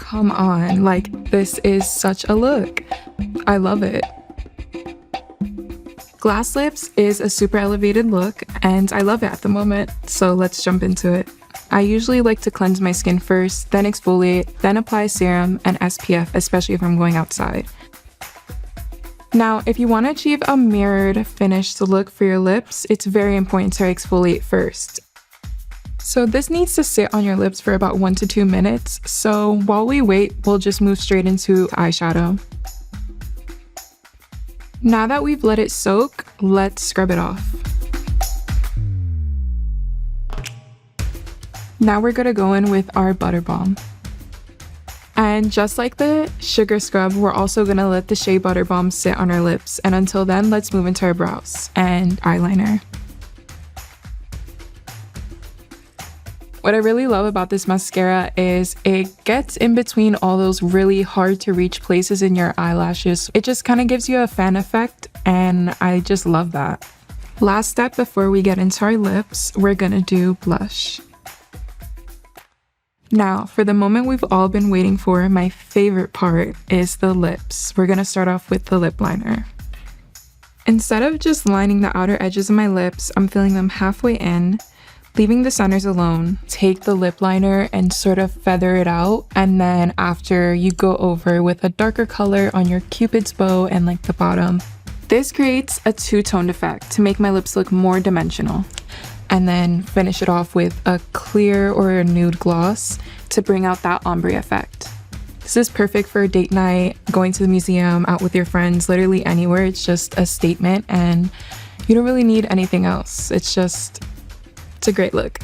come on, like this is such a look. I love it. Glass lips is a super elevated look and I love it at the moment, so let's jump into it. I usually like to cleanse my skin first, then exfoliate, then apply serum and SPF, especially if I'm going outside. Now, if you want to achieve a mirrored finished look for your lips, it's very important to exfoliate first. So this needs to sit on your lips for about 1 to 2 minutes, so while we wait, we'll just move straight into eyeshadow. Now that we've let it soak, let's scrub it off. Now we're gonna go in with our butter balm. And just like the sugar scrub, we're also gonna let the Shea butter balm sit on our lips. And until then, let's move into our brows and eyeliner. What I really love about this mascara is it gets in between all those really hard to reach places in your eyelashes. It just kind of gives you a fan effect and I just love that. Last step before we get into our lips, we're gonna do blush. Now, for the moment we've all been waiting for, my favorite part is the lips. We're gonna start off with the lip liner. Instead of just lining the outer edges of my lips, I'm filling them halfway in, leaving the centers alone. Take the lip liner and sort of feather it out, and then after you go over with a darker color on your cupid's bow and like the bottom. This creates a two-toned effect to make my lips look more dimensional. And then finish it off with a clear or a nude gloss to bring out that ombre effect. This is perfect for a date night, going to the museum, out with your friends, literally anywhere. It's just a statement and you don't really need anything else. It's a great look.